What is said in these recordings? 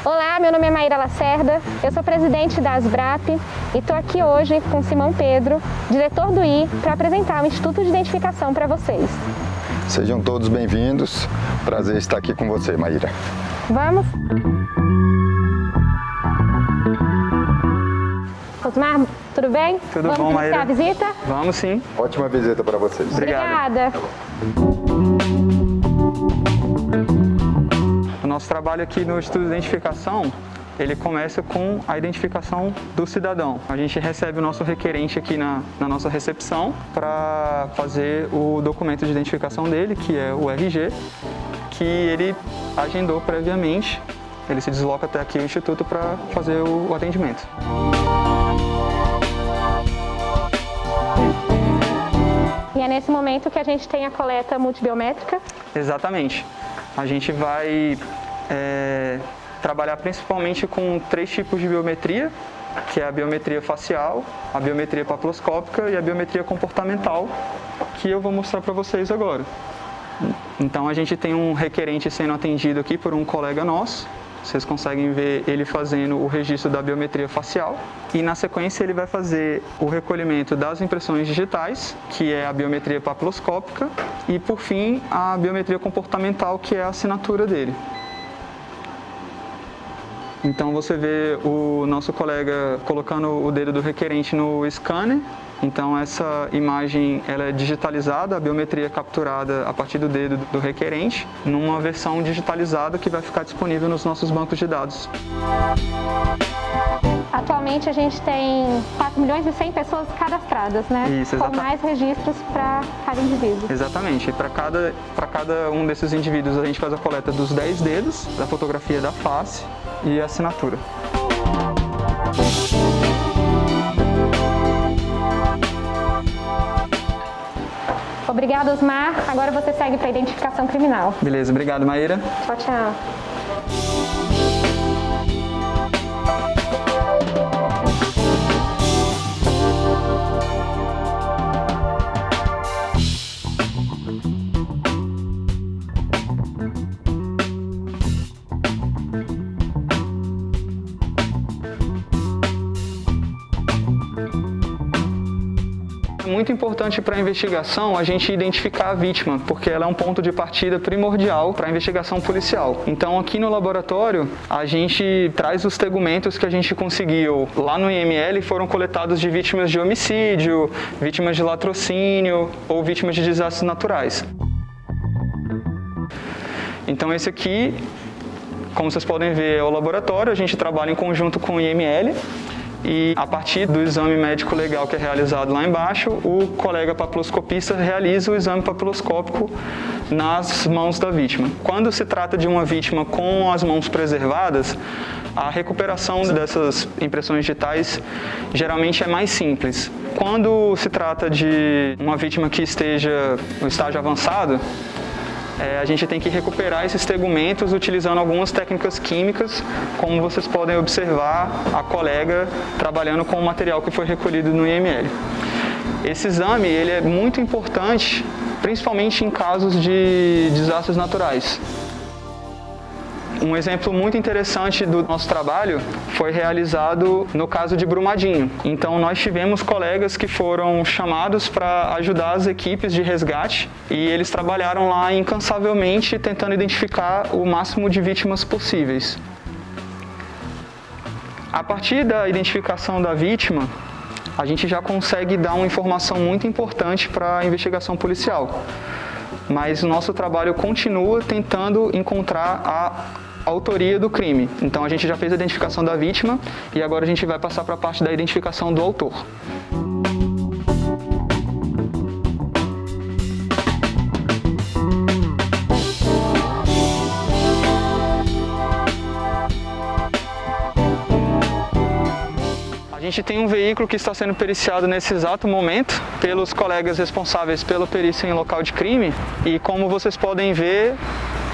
Olá, meu nome é Maíra Lacerda, eu sou presidente da ASBRAP e estou aqui hoje com Simão Pedro, diretor do I, para apresentar o Instituto de Identificação para vocês. Sejam todos bem-vindos, prazer estar aqui com você, Maíra. Vamos? Osmar, tudo bem? Tudo bom, Maíra? Vamos iniciar a visita? Vamos sim. Ótima visita para vocês. Obrigada. O nosso trabalho aqui no Instituto de Identificação, ele começa com a identificação do cidadão. A gente recebe o nosso requerente aqui na nossa recepção para fazer o documento de identificação dele, que é o RG, que ele agendou previamente. Ele se desloca até aqui o Instituto para fazer o atendimento. E é nesse momento que a gente tem a coleta multibiométrica? Exatamente. A gente vai trabalhar principalmente com 3 tipos de biometria, que é a biometria facial, a biometria papiloscópica e a biometria comportamental, que eu vou mostrar para vocês agora. Então a gente tem um requerente sendo atendido aqui por um colega nosso. Vocês conseguem ver ele fazendo o registro da biometria facial e na sequência ele vai fazer o recolhimento das impressões digitais, que é a biometria papiloscópica, e por fim a biometria comportamental, que é a assinatura dele. Então você vê o nosso colega colocando o dedo do requerente no scanner. Então essa imagem ela é digitalizada, a biometria é capturada a partir do dedo do requerente, numa versão digitalizada que vai ficar disponível nos nossos bancos de dados. Atualmente a gente tem 4 milhões e 100 pessoas cadastradas, né? Isso, com mais registros para cada indivíduo. Exatamente. Para cada um desses indivíduos a gente faz a coleta dos 10 dedos, da fotografia da face e a assinatura. Obrigada, Osmar. Agora você segue para a identificação criminal. Beleza, obrigado, Maíra. Tchau, tchau. É muito importante para a investigação a gente identificar a vítima, porque ela é um ponto de partida primordial para a investigação policial. Então aqui no laboratório a gente traz os tegumentos que a gente conseguiu lá no IML, foram coletados de vítimas de homicídio, vítimas de latrocínio ou vítimas de desastres naturais. Então esse aqui, como vocês podem ver, é o laboratório, a gente trabalha em conjunto com o IML. E a partir do exame médico legal que é realizado lá embaixo, o colega papiloscopista realiza o exame papiloscópico nas mãos da vítima. Quando se trata de uma vítima com as mãos preservadas, a recuperação dessas impressões digitais geralmente é mais simples. Quando se trata de uma vítima que esteja no estágio avançado, a gente tem que recuperar esses tegumentos utilizando algumas técnicas químicas, como vocês podem observar a colega trabalhando com o material que foi recolhido no IML. Esse exame ele é muito importante, principalmente em casos de desastres naturais. Um exemplo muito interessante do nosso trabalho foi realizado no caso de Brumadinho. Então nós tivemos colegas que foram chamados para ajudar as equipes de resgate e eles trabalharam lá incansavelmente tentando identificar o máximo de vítimas possíveis. A partir da identificação da vítima, a gente já consegue dar uma informação muito importante para a investigação policial. Mas o nosso trabalho continua tentando encontrar a autoria do crime. Então a gente já fez a identificação da vítima e agora a gente vai passar para a parte da identificação do autor. A gente tem um veículo que está sendo periciado nesse exato momento pelos colegas responsáveis pela perícia em local de crime e como vocês podem ver,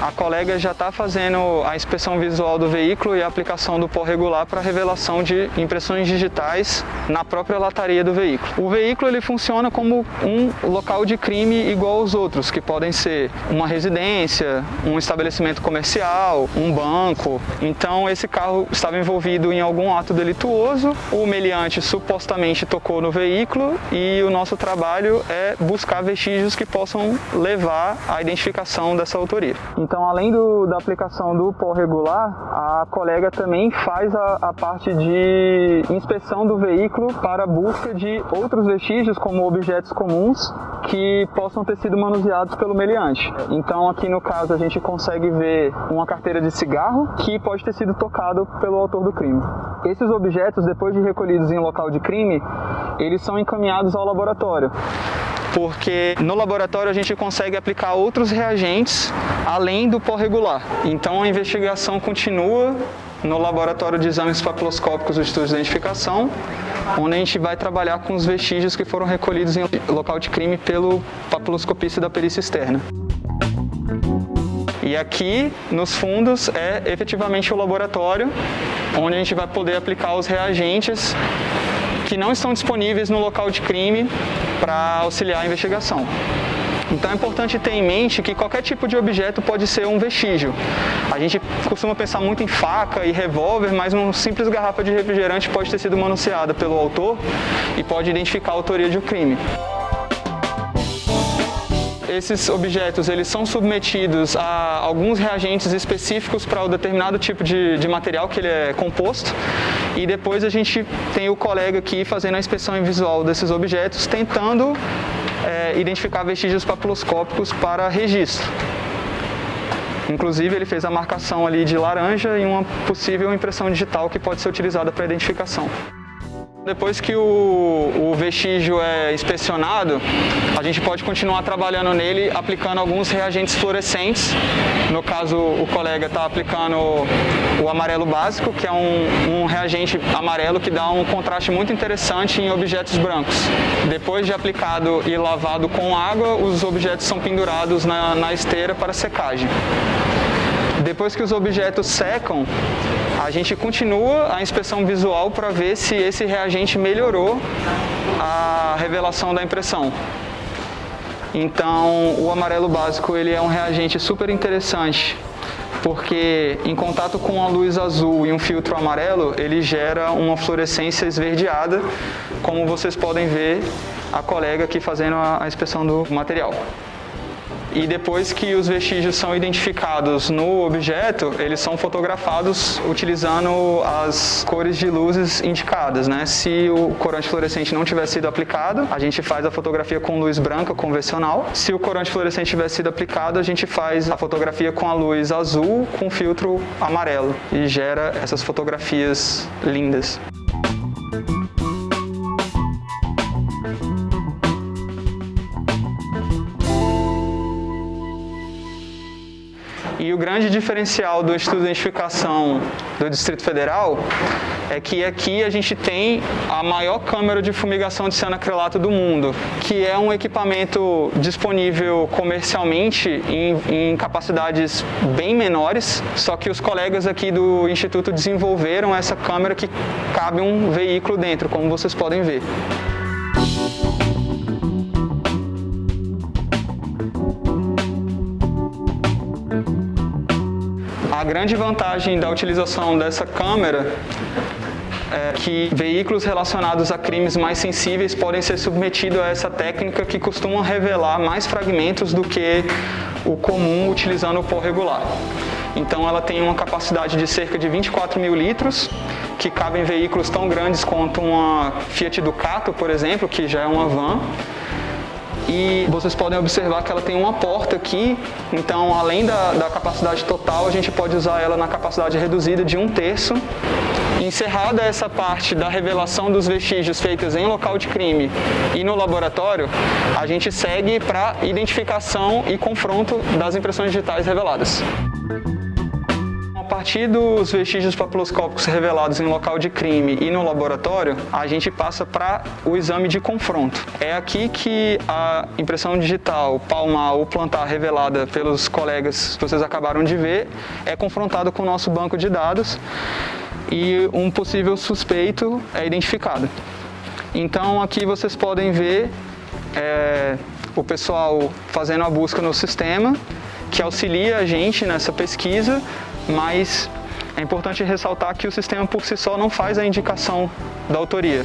a colega já está fazendo a inspeção visual do veículo e a aplicação do pó regular para revelação de impressões digitais na própria lataria do veículo. O veículo ele funciona como um local de crime igual aos outros, que podem ser uma residência, um estabelecimento comercial, um banco. Então esse carro estava envolvido em algum ato delituoso, o meliante supostamente tocou no veículo e o nosso trabalho é buscar vestígios que possam levar à identificação dessa autoria. Então, além da aplicação do pó regular, a colega também faz a parte de inspeção do veículo para a busca de outros vestígios, como objetos comuns, que possam ter sido manuseados pelo meliante. Então, aqui no caso, a gente consegue ver uma carteira de cigarro que pode ter sido tocado pelo autor do crime. Esses objetos, depois de recolhidos em local de crime, eles são encaminhados ao laboratório, porque no laboratório a gente consegue aplicar outros reagentes além do pó regular. Então a investigação continua no laboratório de exames papiloscópicos do Instituto de Identificação, onde a gente vai trabalhar com os vestígios que foram recolhidos em local de crime pelo papiloscopista da perícia externa. E aqui, nos fundos, é efetivamente o laboratório, onde a gente vai poder aplicar os reagentes que não estão disponíveis no local de crime para auxiliar a investigação. Então é importante ter em mente que qualquer tipo de objeto pode ser um vestígio. A gente costuma pensar muito em faca e revólver, mas uma simples garrafa de refrigerante pode ter sido manuseada pelo autor e pode identificar a autoria de um crime. Esses objetos eles são submetidos a alguns reagentes específicos para o determinado tipo de material que ele é composto, e depois a gente tem o colega aqui fazendo a inspeção visual desses objetos, tentando identificar vestígios papiloscópicos para registro. Inclusive ele fez a marcação ali de laranja e uma possível impressão digital que pode ser utilizada para identificação. Depois que o vestígio é inspecionado, a gente pode continuar trabalhando nele aplicando alguns reagentes fluorescentes. No caso, o colega está aplicando o amarelo básico, que é um reagente amarelo que dá um contraste muito interessante em objetos brancos. Depois de aplicado e lavado com água, os objetos são pendurados na esteira para secagem. Depois que os objetos secam, a gente continua a inspeção visual para ver se esse reagente melhorou a revelação da impressão. Então, o amarelo básico ele é um reagente super interessante, porque em contato com a luz azul e um filtro amarelo, ele gera uma fluorescência esverdeada, como vocês podem ver a colega aqui fazendo a inspeção do material. E depois que os vestígios são identificados no objeto, eles são fotografados utilizando as cores de luzes indicadas, né? Se o corante fluorescente não tiver sido aplicado, a gente faz a fotografia com luz branca convencional. Se o corante fluorescente tiver sido aplicado, a gente faz a fotografia com a luz azul com filtro amarelo e gera essas fotografias lindas. E o grande diferencial do Instituto de Identificação do Distrito Federal é que aqui a gente tem a maior câmara de fumigação de cianoacrilato do mundo, que é um equipamento disponível comercialmente em capacidades bem menores, só que os colegas aqui do Instituto desenvolveram essa câmara que cabe um veículo dentro, como vocês podem ver. A grande vantagem da utilização dessa câmera é que veículos relacionados a crimes mais sensíveis podem ser submetidos a essa técnica que costuma revelar mais fragmentos do que o comum utilizando o pó regular. Então ela tem uma capacidade de cerca de 24 mil litros, que cabe em veículos tão grandes quanto uma Fiat Ducato, por exemplo, que já é uma van. E vocês podem observar que ela tem uma porta aqui, então além da capacidade total, a gente pode usar ela na capacidade reduzida de 1/3. Encerrada essa parte da revelação dos vestígios feitos em local de crime e no laboratório, a gente segue para identificação e confronto das impressões digitais reveladas. partir dos vestígios papiloscópicos revelados em local de crime e no laboratório, a gente passa para o exame de confronto. É aqui que a impressão digital palmar ou plantar revelada pelos colegas que vocês acabaram de ver é confrontado com o nosso banco de dados e um possível suspeito é identificado. Então aqui vocês podem ver o pessoal fazendo a busca no sistema, que auxilia a gente nessa pesquisa, mas é importante ressaltar que o sistema por si só não faz a indicação da autoria.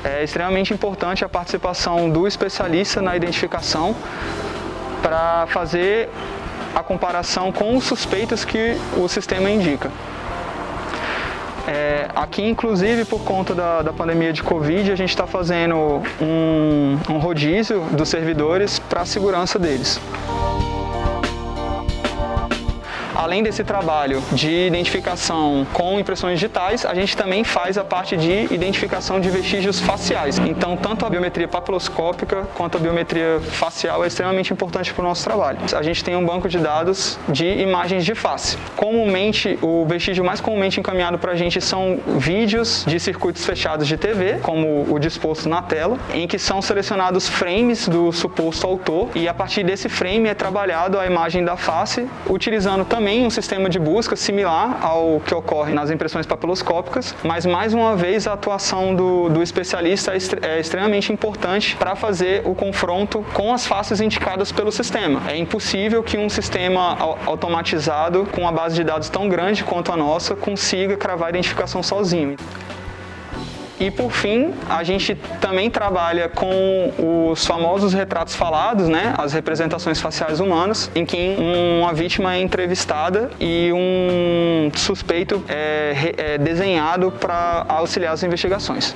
É extremamente importante a participação do especialista na identificação para fazer a comparação com os suspeitos que o sistema indica. Aqui, inclusive, por conta da pandemia de Covid, a gente está fazendo um rodízio dos servidores para a segurança deles. Além desse trabalho de identificação com impressões digitais, a gente também faz a parte de identificação de vestígios faciais. Então, tanto a biometria papiloscópica quanto a biometria facial é extremamente importante para o nosso trabalho. A gente tem um banco de dados de imagens de face. Comumente, o vestígio mais comumente encaminhado para a gente são vídeos de circuitos fechados de TV, como o disposto na tela, em que são selecionados frames do suposto autor e a partir desse frame é trabalhado a imagem da face, utilizando também um sistema de busca similar ao que ocorre nas impressões papiloscópicas, mas mais uma vez a atuação do especialista é extremamente importante para fazer o confronto com as faces indicadas pelo sistema. É impossível que um sistema automatizado com uma base de dados tão grande quanto a nossa consiga cravar a identificação sozinho. E por fim, a gente também trabalha com os famosos retratos falados, né? As representações faciais humanas, em que uma vítima é entrevistada e um suspeito é desenhado para auxiliar as investigações.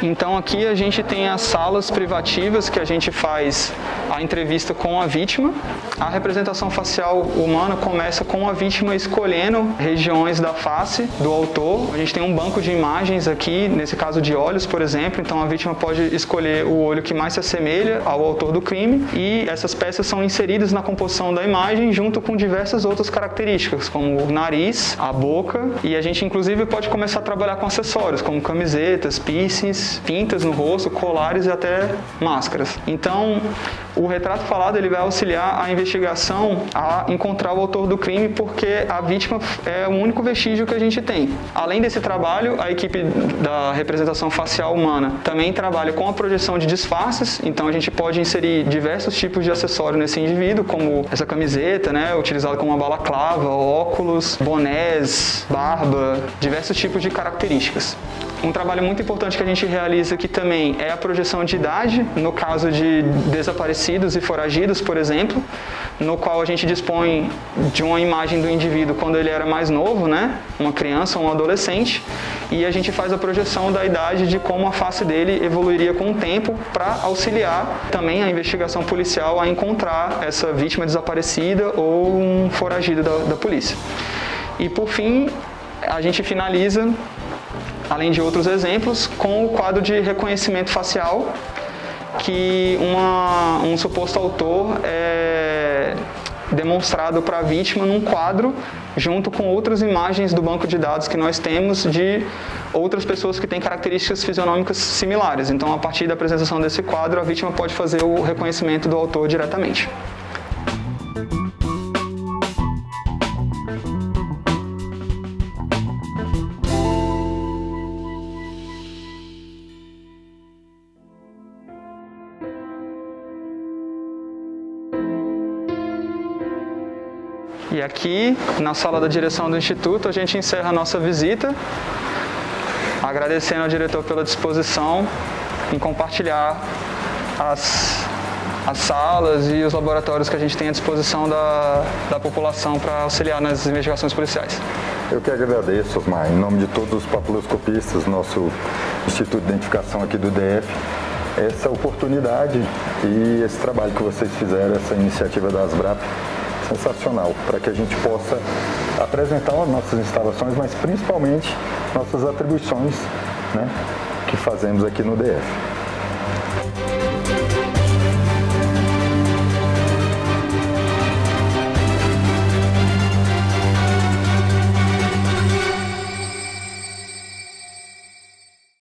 Então aqui a gente tem as salas privativas que a gente faz a entrevista com a vítima. A representação facial humana começa com a vítima escolhendo regiões da face do autor. A gente tem um banco de imagens aqui, nesse caso de olhos, por exemplo. Então a vítima pode escolher o olho que mais se assemelha ao autor do crime e essas peças são inseridas na composição da imagem junto com diversas outras características, como o nariz, a boca, e a gente inclusive pode começar a trabalhar com acessórios, como camisetas, piercings, pintas no rosto, colares e até máscaras. Então, o retrato falado ele vai auxiliar a investigação a encontrar o autor do crime, porque a vítima é o único vestígio que a gente tem. Além desse trabalho, a equipe da representação facial humana também trabalha com a projeção de disfarces, então a gente pode inserir diversos tipos de acessório nesse indivíduo, como essa camiseta, né, utilizada como uma balaclava, óculos, bonés, barba, diversos tipos de características. Um trabalho muito importante que a gente realiza aqui também é a projeção de idade, no caso de desaparecidos e foragidos, por exemplo, no qual a gente dispõe de uma imagem do indivíduo quando ele era mais novo, né? Uma criança ou um adolescente, e a gente faz a projeção da idade de como a face dele evoluiria com o tempo para auxiliar também a investigação policial a encontrar essa vítima desaparecida ou um foragido da polícia. E por fim, a gente finaliza, além de outros exemplos, com o quadro de reconhecimento facial, que um suposto autor é demonstrado para a vítima num quadro, junto com outras imagens do banco de dados que nós temos de outras pessoas que têm características fisionômicas similares. Então, a partir da apresentação desse quadro, a vítima pode fazer o reconhecimento do autor diretamente. E aqui, na sala da direção do Instituto, a gente encerra a nossa visita, agradecendo ao diretor pela disposição em compartilhar as salas e os laboratórios que a gente tem à disposição da população para auxiliar nas investigações policiais. Eu que agradeço, Osmar, em nome de todos os papiloscopistas, nosso Instituto de Identificação aqui do DF, essa oportunidade e esse trabalho que vocês fizeram, essa iniciativa da ASBRAP, sensacional, para que a gente possa apresentar as nossas instalações, mas principalmente nossas atribuições, né, que fazemos aqui no DF.